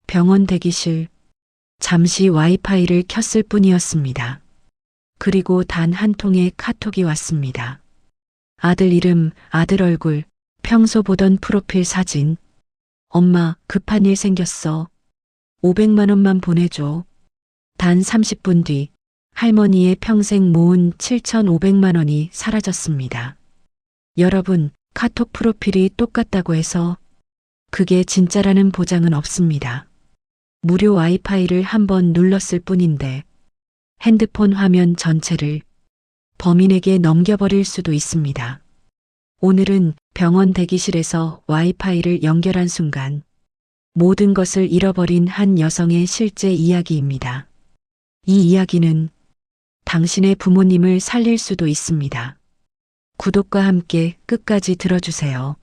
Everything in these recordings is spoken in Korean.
병원 대기실. 잠시 와이파이를 켰을 뿐이었습니다. 그리고 단 한 통의 카톡이 왔습니다. 아들 이름, 아들 얼굴, 평소 보던 프로필 사진. 엄마, 급한 일 생겼어. 500만 원만 보내줘. 단 30분 뒤 할머니의 평생 모은 7,500만 원이 사라졌습니다. 여러분, 카톡 프로필이 똑같다고 해서 그게 진짜라는 보장은 없습니다. 무료 와이파이를 한번 눌렀을 뿐인데 핸드폰 화면 전체를 범인에게 넘겨버릴 수도 있습니다. 오늘은 병원 대기실에서 와이파이를 연결한 순간 모든 것을 잃어버린 한 여성의 실제 이야기입니다. 이 이야기는 당신의 부모님을 살릴 수도 있습니다. 구독과 함께 끝까지 들어주세요.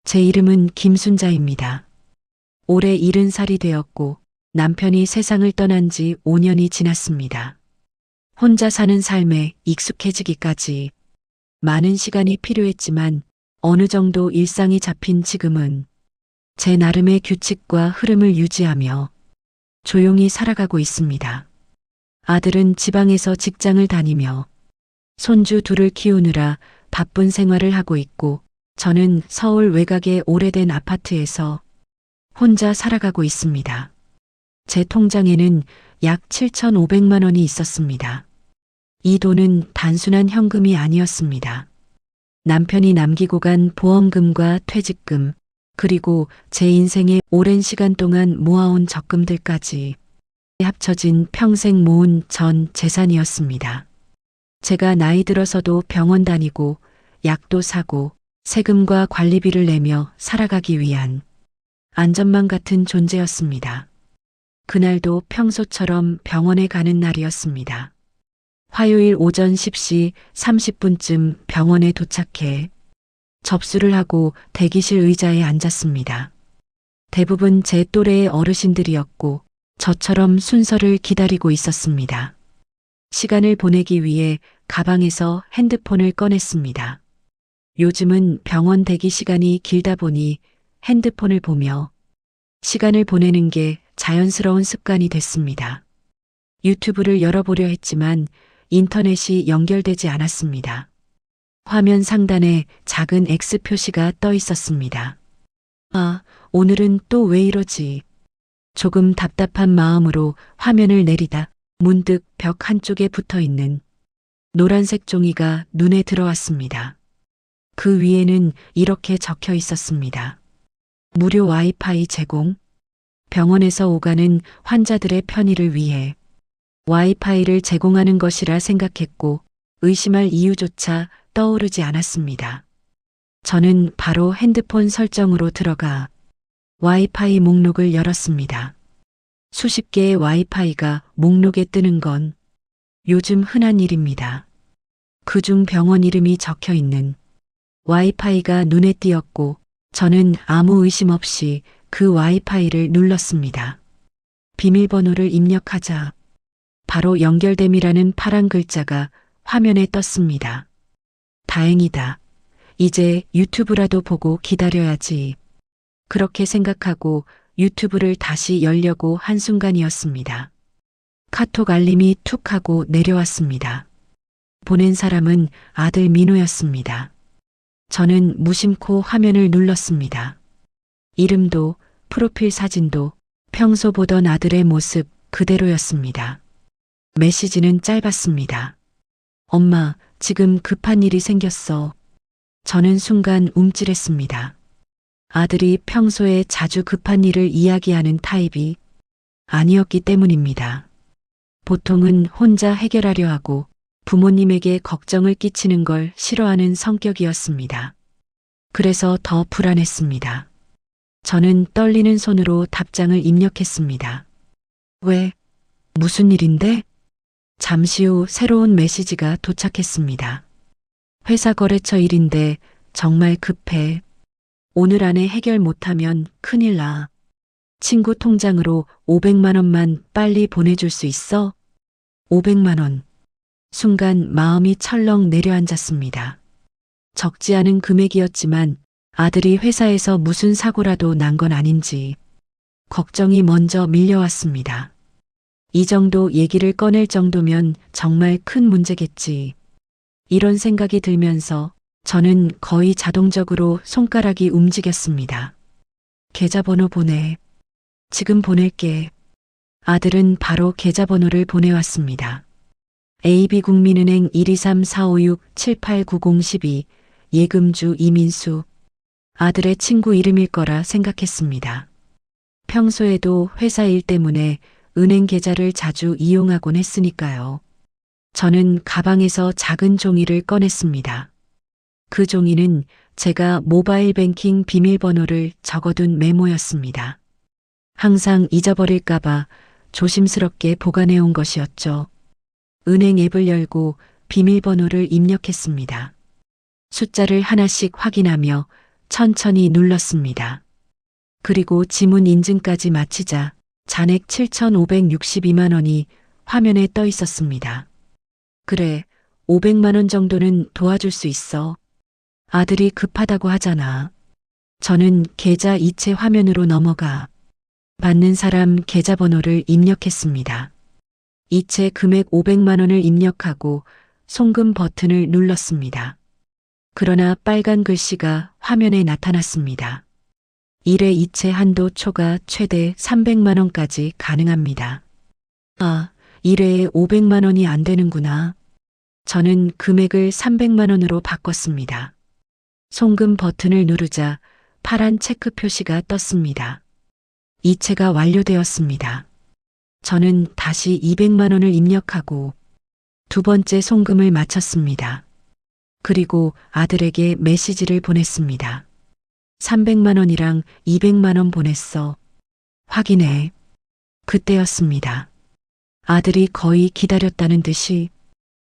제 이름은 김순자입니다. 올해 70살이 되었고 남편이 세상을 떠난 지 5년이 지났습니다. 혼자 사는 삶에 익숙해지기까지 많은 시간이 필요했지만 어느 정도 일상이 잡힌 지금은 제 나름의 규칙과 흐름을 유지하며 조용히 살아가고 있습니다. 아들은 지방에서 직장을 다니며 손주 둘을 키우느라 바쁜 생활을 하고 있고 저는 서울 외곽의 오래된 아파트에서 혼자 살아가고 있습니다. 제 통장에는 약 7,500만 원이 있었습니다. 이 돈은 단순한 현금이 아니었습니다. 남편이 남기고 간 보험금과 퇴직금, 그리고 제 인생의 오랜 시간 동안 모아온 적금들까지 합쳐진 평생 모은 전 재산이었습니다. 제가 나이 들어서도 병원 다니고 약도 사고 세금과 관리비를 내며 살아가기 위한 안전망 같은 존재였습니다. 그날도 평소처럼 병원에 가는 날이었습니다. 화요일 오전 10시 30분쯤 병원에 도착해 접수를 하고 대기실 의자에 앉았습니다. 대부분 제 또래의 어르신들이었고 저처럼 순서를 기다리고 있었습니다. 시간을 보내기 위해 가방에서 핸드폰을 꺼냈습니다. 요즘은 병원 대기 시간이 길다 보니 핸드폰을 보며 시간을 보내는 게 자연스러운 습관이 됐습니다. 유튜브를 열어보려 했지만 인터넷이 연결되지 않았습니다. 화면 상단에 작은 X 표시가 떠 있었습니다. 아, 오늘은 또 왜 이러지? 조금 답답한 마음으로 화면을 내리다 문득 벽 한쪽에 붙어 있는 노란색 종이가 눈에 들어왔습니다. 그 위에는 이렇게 적혀 있었습니다. 무료 와이파이 제공. 병원에서 오가는 환자들의 편의를 위해 와이파이를 제공하는 것이라 생각했고 의심할 이유조차 떠오르지 않았습니다. 저는 바로 핸드폰 설정으로 들어가 와이파이 목록을 열었습니다. 수십 개의 와이파이가 목록에 뜨는 건 요즘 흔한 일입니다. 그중 병원 이름이 적혀 있는 와이파이가 눈에 띄었고 저는 아무 의심 없이 그 와이파이를 눌렀습니다. 비밀번호를 입력하자 바로 연결됨이라는 파란 글자가 화면에 떴습니다. 다행이다. 이제 유튜브라도 보고 기다려야지. 그렇게 생각하고 유튜브를 다시 열려고 한순간이었습니다. 카톡 알림이 툭 하고 내려왔습니다. 보낸 사람은 아들 민호였습니다. 저는 무심코 화면을 눌렀습니다. 이름도 프로필 사진도 평소 보던 아들의 모습 그대로였습니다. 메시지는 짧았습니다. 엄마, 지금 급한 일이 생겼어. 저는 순간 움찔했습니다. 아들이 평소에 자주 급한 일을 이야기하는 타입이 아니었기 때문입니다. 보통은 혼자 해결하려 하고 부모님에게 걱정을 끼치는 걸 싫어하는 성격이었습니다. 그래서 더 불안했습니다. 저는 떨리는 손으로 답장을 입력했습니다. 왜? 무슨 일인데? 잠시 후 새로운 메시지가 도착했습니다. 회사 거래처 일인데 정말 급해. 오늘 안에 해결 못하면 큰일 나. 친구 통장으로 500만 원만 빨리 보내줄 수 있어? 500만 원. 순간 마음이 철렁 내려앉았습니다. 적지 않은 금액이었지만 아들이 회사에서 무슨 사고라도 난 건 아닌지 걱정이 먼저 밀려왔습니다. 이 정도 얘기를 꺼낼 정도면 정말 큰 문제겠지. 이런 생각이 들면서 저는 거의 자동적으로 손가락이 움직였습니다. 계좌번호 보내. 지금 보낼게. 아들은 바로 계좌번호를 보내왔습니다. AB국민은행 123-456-7890-12 예금주 이민수. 아들의 친구 이름일 거라 생각했습니다. 평소에도 회사 일 때문에 은행 계좌를 자주 이용하곤 했으니까요. 저는 가방에서 작은 종이를 꺼냈습니다. 그 종이는 제가 모바일 뱅킹 비밀번호를 적어둔 메모였습니다. 항상 잊어버릴까봐 조심스럽게 보관해온 것이었죠. 은행 앱을 열고 비밀번호를 입력했습니다. 숫자를 하나씩 확인하며 천천히 눌렀습니다. 그리고 지문 인증까지 마치자 잔액 7,562만 원이 화면에 떠 있었습니다. 그래, 500만 원 정도는 도와줄 수 있어. 아들이 급하다고 하잖아. 저는 계좌 이체 화면으로 넘어가 받는 사람 계좌번호를 입력했습니다. 이체 금액 500만 원을 입력하고 송금 버튼을 눌렀습니다. 그러나 빨간 글씨가 화면에 나타났습니다. 1회 이체 한도 초과 최대 300만 원까지 가능합니다. 아, 1회에 500만 원이 안 되는구나. 저는 금액을 300만 원으로 바꿨습니다. 송금 버튼을 누르자 파란 체크 표시가 떴습니다. 이체가 완료되었습니다. 저는 다시 200만 원을 입력하고 두 번째 송금을 마쳤습니다. 그리고 아들에게 메시지를 보냈습니다. 300만 원이랑 200만 원 보냈어. 확인해. 그때였습니다. 아들이 거의 기다렸다는 듯이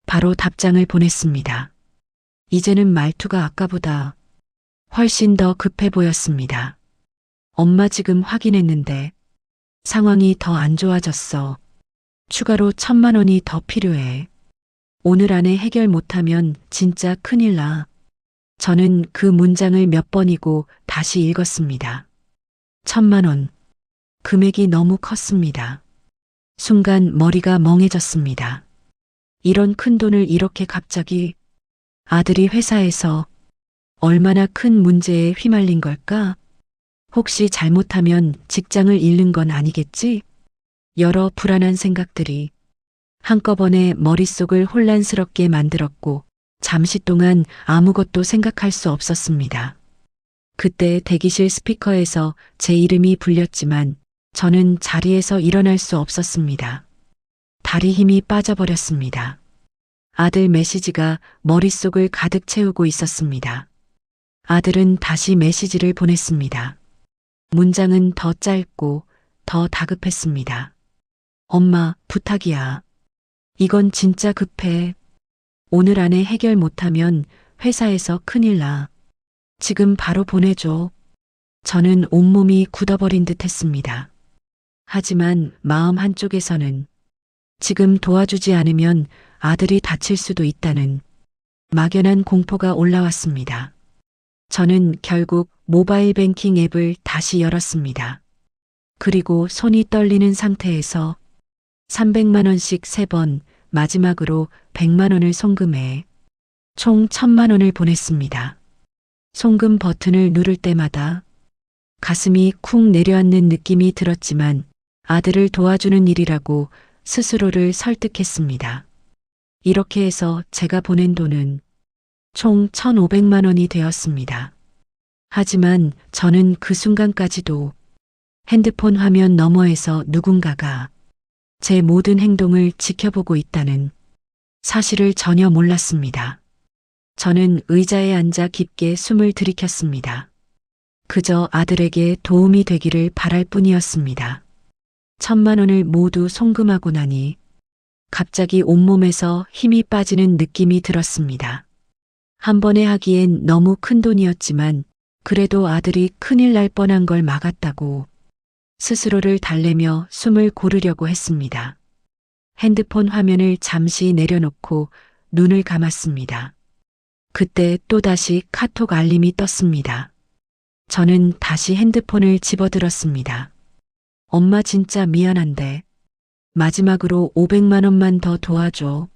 바로 답장을 보냈습니다. 이제는 말투가 아까보다 훨씬 더 급해 보였습니다. 엄마 지금 확인했는데 상황이 더 안 좋아졌어. 추가로 1,000만 원이 더 필요해. 오늘 안에 해결 못하면 진짜 큰일 나. 저는 그 문장을 몇 번이고 다시 읽었습니다. 1,000만 원. 금액이 너무 컸습니다. 순간 머리가 멍해졌습니다. 이런 큰 돈을 이렇게 갑자기 아들이 회사에서 얼마나 큰 문제에 휘말린 걸까? 혹시 잘못하면 직장을 잃는 건 아니겠지? 여러 불안한 생각들이 한꺼번에 머릿속을 혼란스럽게 만들었고 잠시 동안 아무것도 생각할 수 없었습니다. 그때 대기실 스피커에서 제 이름이 불렸지만 저는 자리에서 일어날 수 없었습니다. 다리 힘이 빠져버렸습니다. 아들 메시지가 머릿속을 가득 채우고 있었습니다. 아들은 다시 메시지를 보냈습니다. 문장은 더 짧고 더 다급했습니다. 엄마, 부탁이야. 이건 진짜 급해. 오늘 안에 해결 못하면 회사에서 큰일 나. 지금 바로 보내줘. 저는 온몸이 굳어버린 듯 했습니다. 하지만 마음 한쪽에서는 지금 도와주지 않으면 아들이 다칠 수도 있다는 막연한 공포가 올라왔습니다. 저는 결국 모바일 뱅킹 앱을 다시 열었습니다. 그리고 손이 떨리는 상태에서 300만 원씩 3번, 마지막으로 100만 원을 송금해 총 1,000만 원을 보냈습니다. 송금 버튼을 누를 때마다 가슴이 쿵 내려앉는 느낌이 들었지만 아들을 도와주는 일이라고 스스로를 설득했습니다. 이렇게 해서 제가 보낸 돈은 총 1,500만 원이 되었습니다. 하지만 저는 그 순간까지도 핸드폰 화면 너머에서 누군가가 제 모든 행동을 지켜보고 있다는 사실을 전혀 몰랐습니다. 저는 의자에 앉아 깊게 숨을 들이켰습니다. 그저 아들에게 도움이 되기를 바랄 뿐이었습니다. 1,000만 원을 모두 송금하고 나니 갑자기 온몸에서 힘이 빠지는 느낌이 들었습니다. 한 번에 하기엔 너무 큰 돈이었지만 그래도 아들이 큰일 날 뻔한 걸 막았다고 스스로를 달래며 숨을 고르려고 했습니다. 핸드폰 화면을 잠시 내려놓고 눈을 감았습니다. 그때 또다시 카톡 알림이 떴습니다. 저는 다시 핸드폰을 집어들었습니다. 엄마 진짜 미안한데 마지막으로 500만 원만 더 도와줘.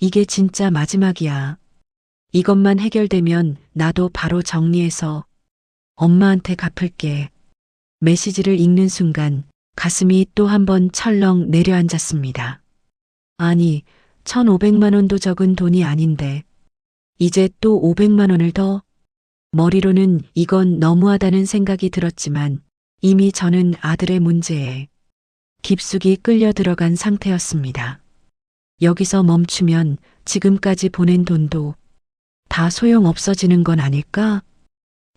이게 진짜 마지막이야. 이것만 해결되면 나도 바로 정리해서 엄마한테 갚을게. 메시지를 읽는 순간 가슴이 또 한 번 철렁 내려앉았습니다. 아니, 1,500만 원도 적은 돈이 아닌데 이제 또 500만 원을 더? 머리로는 이건 너무하다는 생각이 들었지만 이미 저는 아들의 문제에 깊숙이 끌려 들어간 상태였습니다. 여기서 멈추면 지금까지 보낸 돈도 다 소용 없어지는 건 아닐까?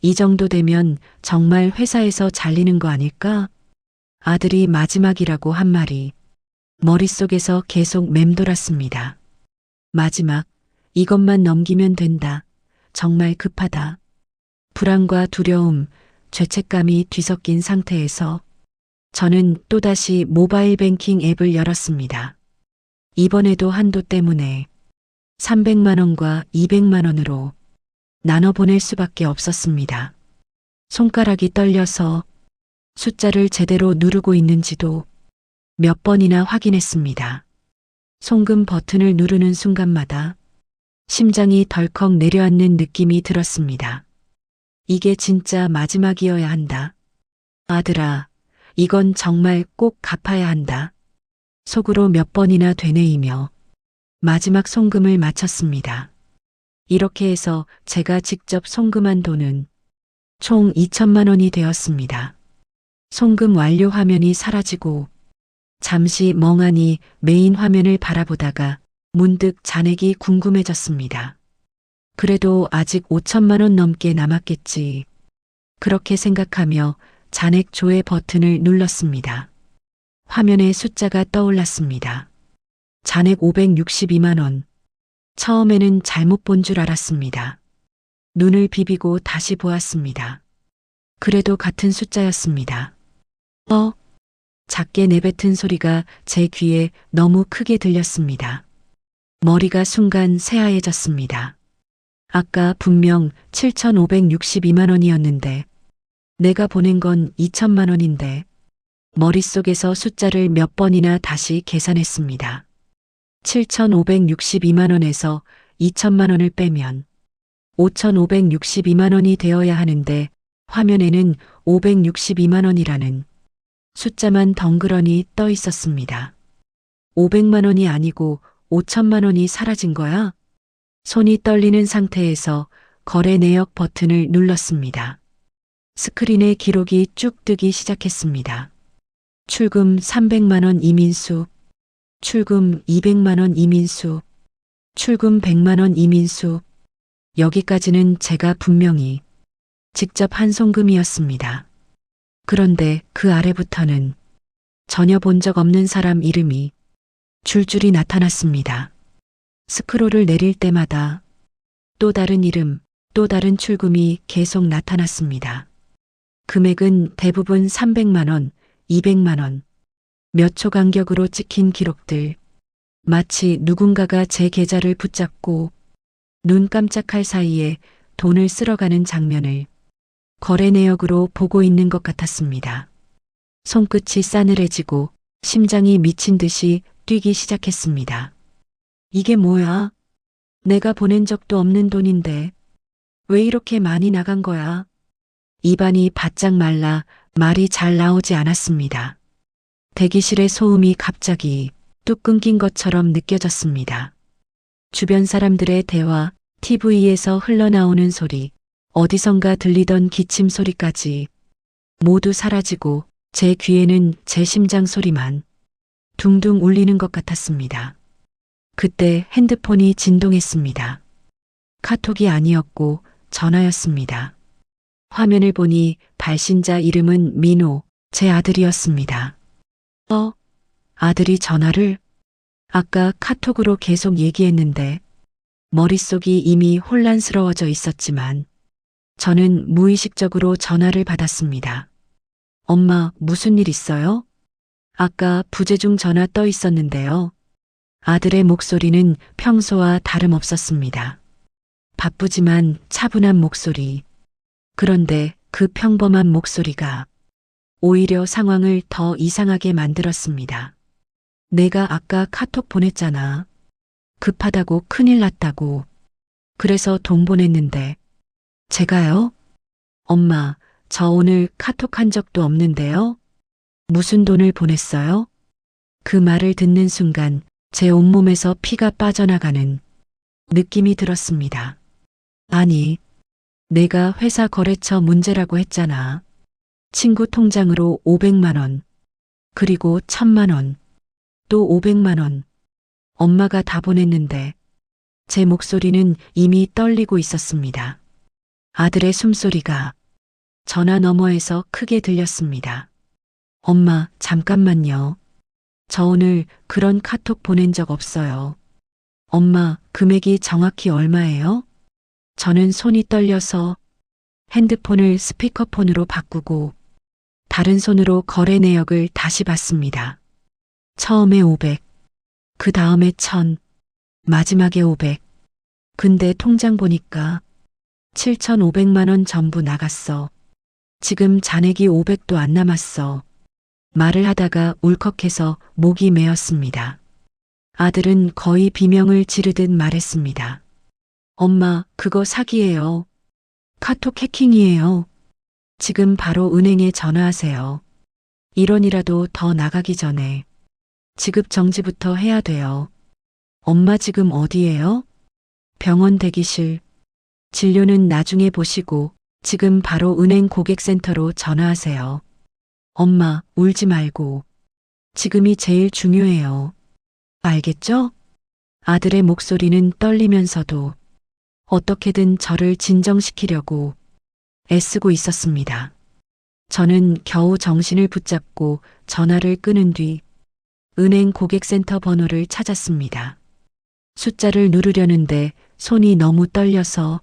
이 정도 되면 정말 회사에서 잘리는 거 아닐까? 아들이 마지막이라고 한 말이 머릿속에서 계속 맴돌았습니다. 마지막, 이것만 넘기면 된다. 정말 급하다. 불안과 두려움, 죄책감이 뒤섞인 상태에서 저는 또다시 모바일 뱅킹 앱을 열었습니다. 이번에도 한도 때문에 300만 원과 200만 원으로 나눠 보낼 수밖에 없었습니다. 손가락이 떨려서 숫자를 제대로 누르고 있는지도 몇 번이나 확인했습니다. 송금 버튼을 누르는 순간마다 심장이 덜컥 내려앉는 느낌이 들었습니다. 이게 진짜 마지막이어야 한다. 아들아, 이건 정말 꼭 갚아야 한다. 속으로 몇 번이나 되뇌이며 마지막 송금을 마쳤습니다. 이렇게 해서 제가 직접 송금한 돈은 총 2천만 원이 되었습니다. 송금 완료 화면이 사라지고 잠시 멍하니 메인 화면을 바라보다가 문득 잔액이 궁금해졌습니다. 그래도 아직 5천만 원 넘게 남았겠지. 그렇게 생각하며 잔액 조회 버튼을 눌렀습니다. 화면에 숫자가 떠올랐습니다. 잔액 562만 원. 처음에는 잘못 본 줄 알았습니다. 눈을 비비고 다시 보았습니다. 그래도 같은 숫자였습니다. 작게 내뱉은 소리가 제 귀에 너무 크게 들렸습니다. 머리가 순간 새하얘졌습니다. 아까 분명 7,562만 원이었는데 내가 보낸 건 2천만 원인데 머릿속에서 숫자를 몇 번이나 다시 계산했습니다. 7,562만 원에서 2천만 원을 빼면 5,562만 원이 되어야 하는데 화면에는 562만 원이라는 숫자만 덩그러니 떠 있었습니다. 500만 원이 아니고 5천만 원이 사라진 거야? 손이 떨리는 상태에서 거래 내역 버튼을 눌렀습니다. 스크린에 기록이 쭉 뜨기 시작했습니다. 출금 300만 원 이민수, 출금 200만 원 이민수, 출금 100만 원 이민수. 여기까지는 제가 분명히 직접 한 송금이었습니다. 그런데 그 아래부터는 전혀 본 적 없는 사람 이름이 줄줄이 나타났습니다. 스크롤을 내릴 때마다 또 다른 이름, 또 다른 출금이 계속 나타났습니다. 금액은 대부분 300만 원, 200만 원, 몇 초 간격으로 찍힌 기록들. 마치 누군가가 제 계좌를 붙잡고 눈 깜짝할 사이에 돈을 쓸어가는 장면을 거래 내역으로 보고 있는 것 같았습니다. 손끝이 싸늘해지고 심장이 미친 듯이 뛰기 시작했습니다. 이게 뭐야? 내가 보낸 적도 없는 돈인데 왜 이렇게 많이 나간 거야? 입안이 바짝 말라 말이 잘 나오지 않았습니다. 대기실의 소음이 갑자기 뚝 끊긴 것처럼 느껴졌습니다. 주변 사람들의 대화, TV에서 흘러나오는 소리, 어디선가 들리던 기침 소리까지 모두 사라지고 제 귀에는 제 심장 소리만 둥둥 울리는 것 같았습니다. 그때 핸드폰이 진동했습니다. 카톡이 아니었고 전화였습니다. 화면을 보니 발신자 이름은 민호, 제 아들이었습니다. 아들이 전화를? 아까 카톡으로 계속 얘기했는데 머릿속이 이미 혼란스러워져 있었지만 저는 무의식적으로 전화를 받았습니다. 엄마, 무슨 일 있어요? 아까 부재중 전화 떠 있었는데요. 아들의 목소리는 평소와 다름없었습니다. 바쁘지만 차분한 목소리. 그런데 그 평범한 목소리가 오히려 상황을 더 이상하게 만들었습니다. 내가 아까 카톡 보냈잖아. 급하다고 큰일 났다고. 그래서 돈 보냈는데. 제가요? 엄마, 저 오늘 카톡 한 적도 없는데요? 무슨 돈을 보냈어요? 그 말을 듣는 순간 제 온몸에서 피가 빠져나가는 느낌이 들었습니다. 아니, 내가 회사 거래처 문제라고 했잖아. 친구 통장으로 500만 원, 그리고 1000만 원, 또 500만 원. 엄마가 다 보냈는데 제 목소리는 이미 떨리고 있었습니다. 아들의 숨소리가 전화 너머에서 크게 들렸습니다. 엄마, 잠깐만요. 저 오늘 그런 카톡 보낸 적 없어요. 엄마, 금액이 정확히 얼마예요? 저는 손이 떨려서 핸드폰을 스피커폰으로 바꾸고 다른 손으로 거래 내역을 다시 봤습니다. 처음에 500, 그 다음에 1000, 마지막에 500. 근데 통장 보니까 7,500만 원 전부 나갔어. 지금 잔액이 500도 안 남았어. 말을 하다가 울컥해서 목이 메었습니다. 아들은 거의 비명을 지르듯 말했습니다. 엄마, 그거 사기예요. 카톡 해킹이에요. 지금 바로 은행에 전화하세요. 1원이라도 더 나가기 전에 지급 정지부터 해야 돼요. 엄마 지금 어디예요? 병원 대기실. 진료는 나중에 보시고 지금 바로 은행 고객센터로 전화하세요. 엄마, 울지 말고. 지금이 제일 중요해요. 알겠죠? 아들의 목소리는 떨리면서도 어떻게든 저를 진정시키려고 애쓰고 있었습니다. 저는 겨우 정신을 붙잡고 전화를 끊은 뒤 은행 고객센터 번호를 찾았습니다. 숫자를 누르려는데 손이 너무 떨려서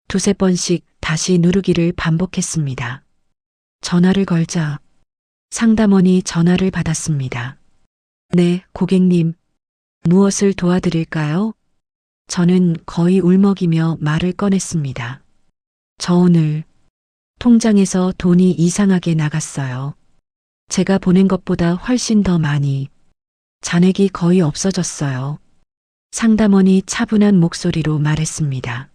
두세 번씩 다시 누르기를 반복했습니다. 전화를 걸자 상담원이 전화를 받았습니다. 네, 고객님. 무엇을 도와드릴까요? 저는 거의 울먹이며 말을 꺼냈습니다. 저 오늘 통장에서 돈이 이상하게 나갔어요. 제가 보낸 것보다 훨씬 더 많이. 잔액이 거의 없어졌어요. 상담원이 차분한 목소리로 말했습니다.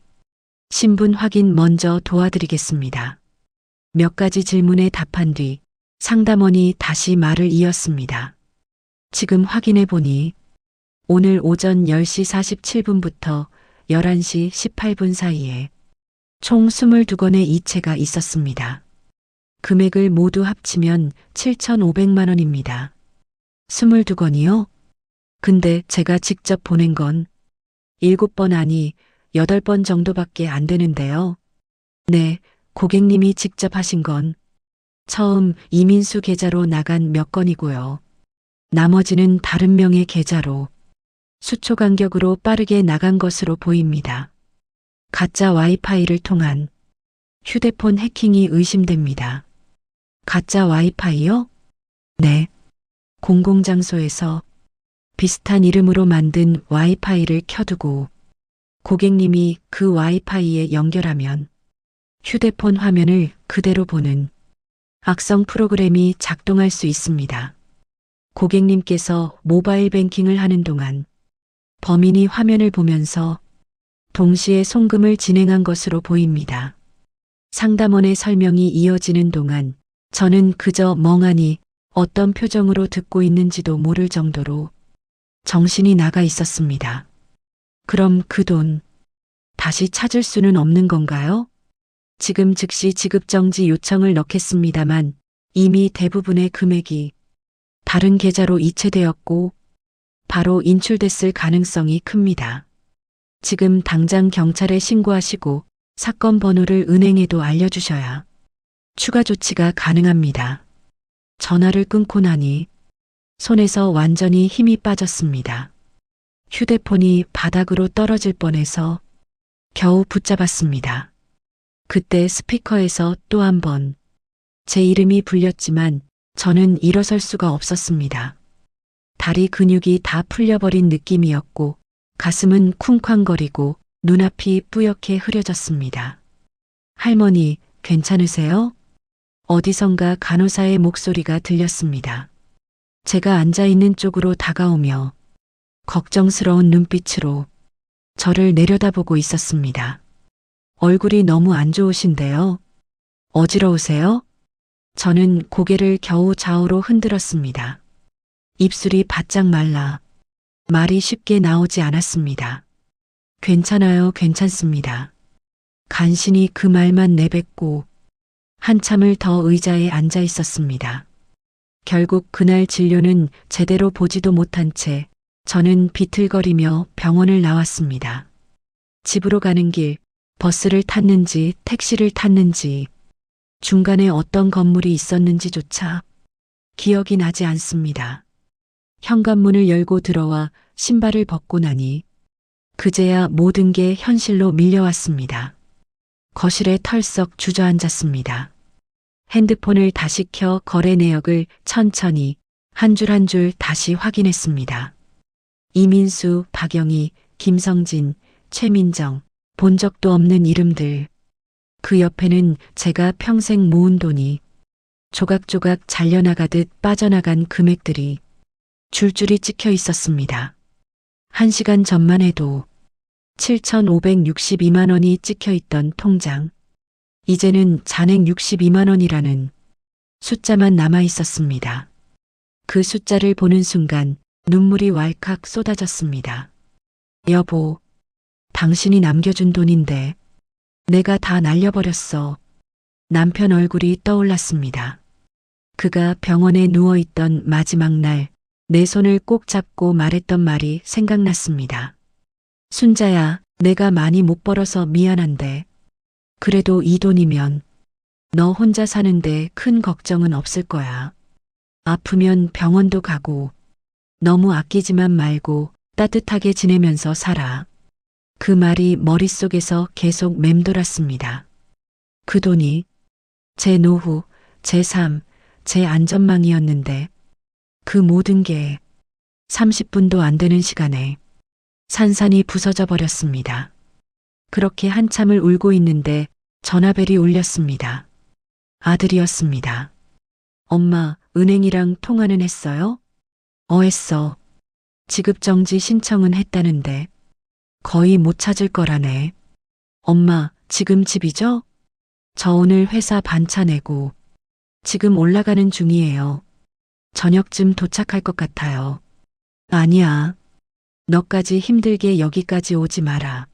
신분 확인 먼저 도와드리겠습니다. 몇 가지 질문에 답한 뒤 상담원이 다시 말을 이었습니다. 지금 확인해 보니 오늘 오전 10시 47분부터 11시 18분 사이에 총 22건의 이체가 있었습니다. 금액을 모두 합치면 7,500만 원입니다. 22건이요? 근데 제가 직접 보낸 건 7번 아니 8번 정도밖에 안 되는데요. 네, 고객님이 직접 하신 건 처음 이민수 계좌로 나간 몇 건이고요. 나머지는 다른 명의 계좌로 수초 간격으로 빠르게 나간 것으로 보입니다. 가짜 와이파이를 통한 휴대폰 해킹이 의심됩니다. 가짜 와이파이요? 네. 공공장소에서 비슷한 이름으로 만든 와이파이를 켜두고 고객님이 그 와이파이에 연결하면 휴대폰 화면을 그대로 보는 악성 프로그램이 작동할 수 있습니다. 고객님께서 모바일 뱅킹을 하는 동안 범인이 화면을 보면서 동시에 송금을 진행한 것으로 보입니다. 상담원의 설명이 이어지는 동안 저는 그저 멍하니 어떤 표정으로 듣고 있는지도 모를 정도로 정신이 나가 있었습니다. 그럼 그 돈 다시 찾을 수는 없는 건가요? 지금 즉시 지급정지 요청을 넣겠습니다만 이미 대부분의 금액이 다른 계좌로 이체되었고 바로 인출됐을 가능성이 큽니다. 지금 당장 경찰에 신고하시고 사건 번호를 은행에도 알려주셔야 추가 조치가 가능합니다. 전화를 끊고 나니 손에서 완전히 힘이 빠졌습니다. 휴대폰이 바닥으로 떨어질 뻔해서 겨우 붙잡았습니다. 그때 스피커에서 또 한 번 제 이름이 불렸지만 저는 일어설 수가 없었습니다. 다리 근육이 다 풀려버린 느낌이었고 가슴은 쿵쾅거리고 눈앞이 뿌옇게 흐려졌습니다. 할머니, 괜찮으세요? 어디선가 간호사의 목소리가 들렸습니다. 제가 앉아있는 쪽으로 다가오며 걱정스러운 눈빛으로 저를 내려다보고 있었습니다. 얼굴이 너무 안 좋으신데요? 어지러우세요? 저는 고개를 겨우 좌우로 흔들었습니다. 입술이 바짝 말라 말이 쉽게 나오지 않았습니다. 괜찮아요, 괜찮습니다. 간신히 그 말만 내뱉고 한참을 더 의자에 앉아 있었습니다. 결국 그날 진료는 제대로 보지도 못한 채 저는 비틀거리며 병원을 나왔습니다. 집으로 가는 길, 버스를 탔는지 택시를 탔는지 중간에 어떤 건물이 있었는지조차 기억이 나지 않습니다. 현관문을 열고 들어와 신발을 벗고 나니 그제야 모든 게 현실로 밀려왔습니다. 거실에 털썩 주저앉았습니다. 핸드폰을 다시 켜 거래 내역을 천천히 한 줄 한 줄 다시 확인했습니다. 이민수, 박영희, 김성진, 최민정, 본 적도 없는 이름들. 그 옆에는 제가 평생 모은 돈이 조각조각 잘려나가듯 빠져나간 금액들이 줄줄이 찍혀 있었습니다. 1시간 전만 해도 7,562만 원이 찍혀 있던 통장. 이제는 잔액 62만 원이라는 숫자만 남아 있었습니다. 그 숫자를 보는 순간 눈물이 왈칵 쏟아졌습니다. 여보, 당신이 남겨준 돈인데 내가 다 날려버렸어. 남편 얼굴이 떠올랐습니다. 그가 병원에 누워있던 마지막 날 내 손을 꼭 잡고 말했던 말이 생각났습니다. 순자야, 내가 많이 못 벌어서 미안한데 그래도 이 돈이면 너 혼자 사는데 큰 걱정은 없을 거야. 아프면 병원도 가고 너무 아끼지만 말고 따뜻하게 지내면서 살아. 그 말이 머릿속에서 계속 맴돌았습니다. 그 돈이 제 노후, 제 삶, 제 안전망이었는데 그 모든 게 30분도 안 되는 시간에 산산이 부서져 버렸습니다. 그렇게 한참을 울고 있는데 전화벨이 울렸습니다. 아들이었습니다. 엄마, 은행이랑 통화는 했어요? 했어. 지급정지 신청은 했다는데 거의 못 찾을 거라네. 엄마, 지금 집이죠? 저 오늘 회사 반차 내고 지금 올라가는 중이에요. 저녁쯤 도착할 것 같아요. 아니야. 너까지 힘들게 여기까지 오지 마라.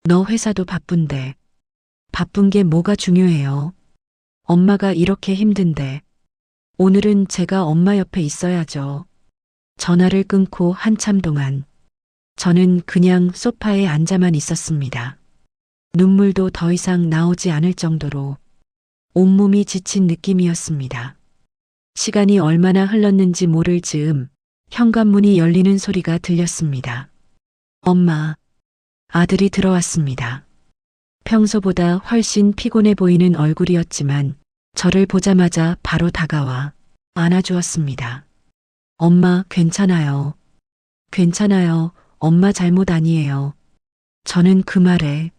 너 회사도 바쁜데. 바쁜 게 뭐가 중요해요. 엄마가 이렇게 힘든데. 오늘은 제가 엄마 옆에 있어야죠. 전화를 끊고 한참 동안 저는 그냥 소파에 앉아만 있었습니다. 눈물도 더 이상 나오지 않을 정도로 온몸이 지친 느낌이었습니다. 시간이 얼마나 흘렀는지 모를 즈음 현관문이 열리는 소리가 들렸습니다. 엄마, 아들이 들어왔습니다. 평소보다 훨씬 피곤해 보이는 얼굴이었지만 저를 보자마자 바로 다가와 안아주었습니다. 엄마, 괜찮아요. 괜찮아요. 엄마 잘못 아니에요. 저는 그 말에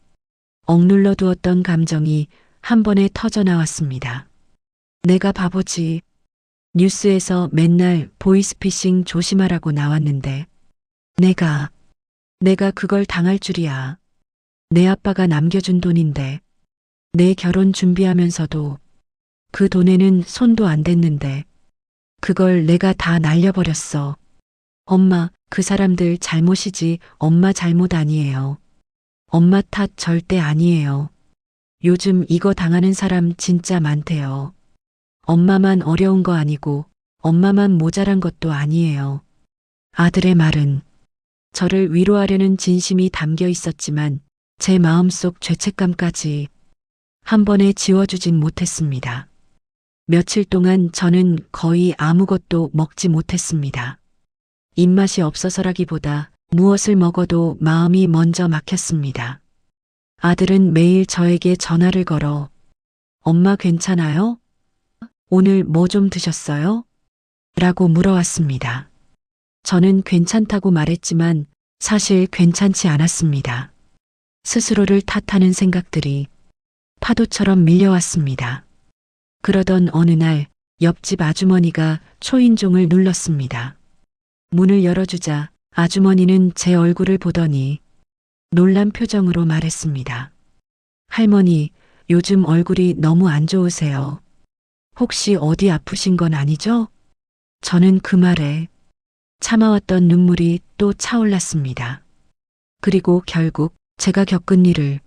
억눌러 두었던 감정이 한 번에 터져 나왔습니다. 내가 바보지. 뉴스에서 맨날 보이스피싱 조심하라고 나왔는데 내가 그걸 당할 줄이야. 내 아빠가 남겨준 돈인데 내 결혼 준비하면서도 그 돈에는 손도 안 댔는데 그걸 내가 다 날려버렸어. 엄마, 그 사람들 잘못이지 엄마 잘못 아니에요. 엄마 탓 절대 아니에요. 요즘 이거 당하는 사람 진짜 많대요. 엄마만 어려운 거 아니고 엄마만 모자란 것도 아니에요. 아들의 말은 저를 위로하려는 진심이 담겨 있었지만 제 마음속 죄책감까지 한 번에 지워주진 못했습니다. 며칠 동안 저는 거의 아무것도 먹지 못했습니다. 입맛이 없어서라기보다 무엇을 먹어도 마음이 먼저 막혔습니다. 아들은 매일 저에게 전화를 걸어 엄마 괜찮아요? 오늘 뭐 좀 드셨어요? 라고 물어왔습니다. 저는 괜찮다고 말했지만 사실 괜찮지 않았습니다. 스스로를 탓하는 생각들이 파도처럼 밀려왔습니다. 그러던 어느 날 옆집 아주머니가 초인종을 눌렀습니다. 문을 열어주자 아주머니는 제 얼굴을 보더니 놀란 표정으로 말했습니다. 할머니, 요즘 얼굴이 너무 안 좋으세요. 혹시 어디 아프신 건 아니죠? 저는 그 말에 참아왔던 눈물이 또 차올랐습니다. 그리고 결국 제가 겪은 일을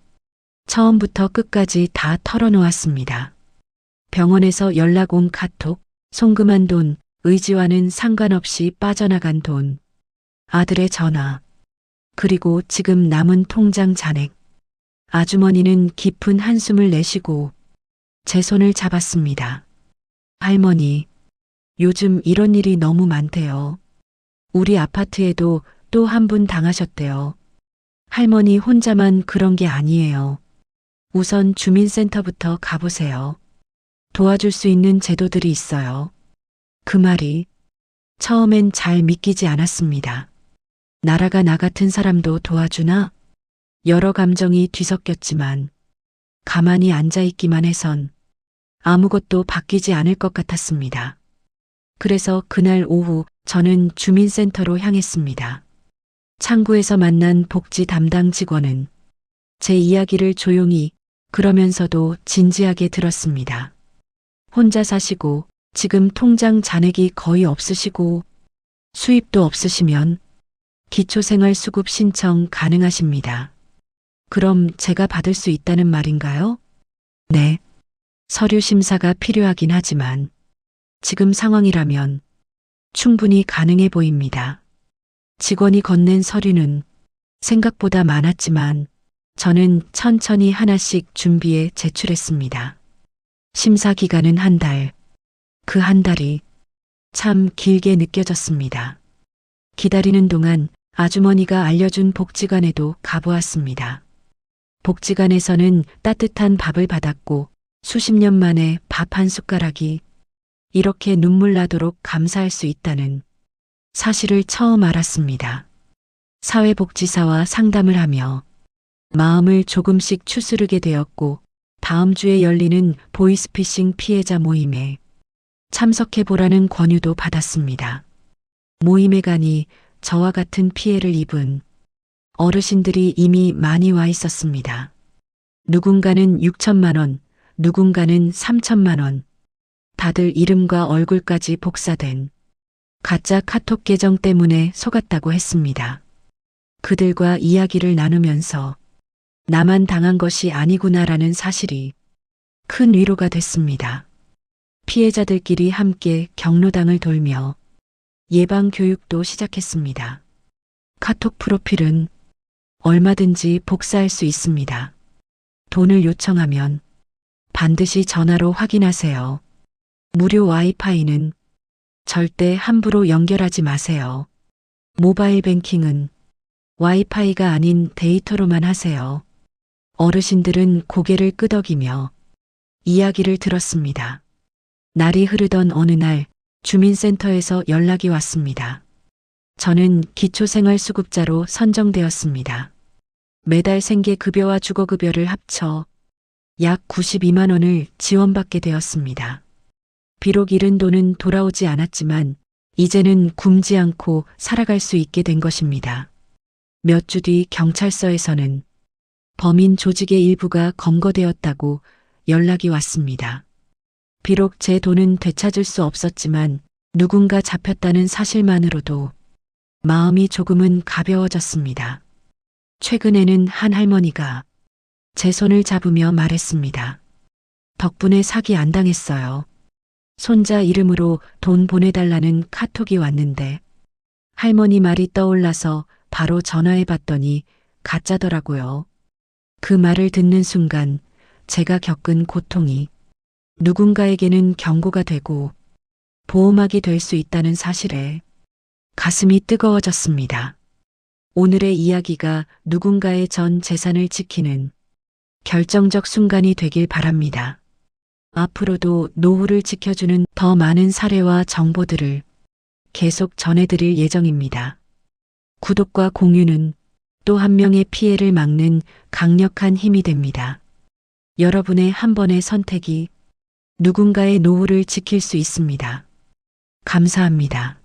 처음부터 끝까지 다 털어놓았습니다. 병원에서 연락 온 카톡, 송금한 돈, 의지와는 상관없이 빠져나간 돈, 아들의 전화, 그리고 지금 남은 통장 잔액. 아주머니는 깊은 한숨을 내쉬고 제 손을 잡았습니다. 할머니, 요즘 이런 일이 너무 많대요. 우리 아파트에도 또 한 분 당하셨대요. 할머니 혼자만 그런 게 아니에요. 우선 주민센터부터 가보세요. 도와줄 수 있는 제도들이 있어요. 그 말이 처음엔 잘 믿기지 않았습니다. 나라가 나 같은 사람도 도와주나? 여러 감정이 뒤섞였지만 가만히 앉아있기만 해선 아무것도 바뀌지 않을 것 같았습니다. 그래서 그날 오후 저는 주민센터로 향했습니다. 창구에서 만난 복지 담당 직원은 제 이야기를 조용히 그러면서도 진지하게 들었습니다. 혼자 사시고 지금 통장 잔액이 거의 없으시고 수입도 없으시면 기초생활수급 신청 가능하십니다. 그럼 제가 받을 수 있다는 말인가요? 네. 서류 심사가 필요하긴 하지만 지금 상황이라면 충분히 가능해 보입니다. 직원이 건넨 서류는 생각보다 많았지만 저는 천천히 하나씩 준비해 제출했습니다. 심사 기간은 한 달. 그 한 달이 참 길게 느껴졌습니다. 기다리는 동안 아주머니가 알려준 복지관에도 가보았습니다. 복지관에서는 따뜻한 밥을 받았고 수십 년 만에 밥 한 숟가락이 이렇게 눈물 나도록 감사할 수 있다는 사실을 처음 알았습니다. 사회복지사와 상담을 하며 마음을 조금씩 추스르게 되었고 다음 주에 열리는 보이스피싱 피해자 모임에 참석해보라는 권유도 받았습니다. 모임에 가니 저와 같은 피해를 입은 어르신들이 이미 많이 와 있었습니다. 누군가는 6천만 원, 누군가는 3천만 원, 다들 이름과 얼굴까지 복사된 가짜 카톡 계정 때문에 속았다고 했습니다. 그들과 이야기를 나누면서 나만 당한 것이 아니구나라는 사실이 큰 위로가 됐습니다. 피해자들끼리 함께 경로당을 돌며 예방 교육도 시작했습니다. 카톡 프로필은 얼마든지 복사할 수 있습니다. 돈을 요청하면 반드시 전화로 확인하세요. 무료 와이파이는 절대 함부로 연결하지 마세요. 모바일 뱅킹은 와이파이가 아닌 데이터로만 하세요. 어르신들은 고개를 끄덕이며 이야기를 들었습니다. 날이 흐르던 어느 날 주민센터에서 연락이 왔습니다. 저는 기초생활수급자로 선정되었습니다. 매달 생계급여와 주거급여를 합쳐 약 92만 원을 지원받게 되었습니다. 비록 잃은 돈은 돌아오지 않았지만 이제는 굶지 않고 살아갈 수 있게 된 것입니다. 몇 주 뒤 경찰서에서는 범인 조직의 일부가 검거되었다고 연락이 왔습니다. 비록 제 돈은 되찾을 수 없었지만 누군가 잡혔다는 사실만으로도 마음이 조금은 가벼워졌습니다. 최근에는 한 할머니가 제 손을 잡으며 말했습니다. 덕분에 사기 안 당했어요. 손자 이름으로 돈 보내달라는 카톡이 왔는데 할머니 말이 떠올라서 바로 전화해 봤더니 가짜더라고요. 그 말을 듣는 순간 제가 겪은 고통이 누군가에게는 경고가 되고 보호막이 될 수 있다는 사실에 가슴이 뜨거워졌습니다. 오늘의 이야기가 누군가의 전 재산을 지키는 결정적 순간이 되길 바랍니다. 앞으로도 노후를 지켜주는 더 많은 사례와 정보들을 계속 전해드릴 예정입니다. 구독과 공유는 또 한 명의 피해를 막는 강력한 힘이 됩니다. 여러분의 한 번의 선택이 누군가의 노후를 지킬 수 있습니다. 감사합니다.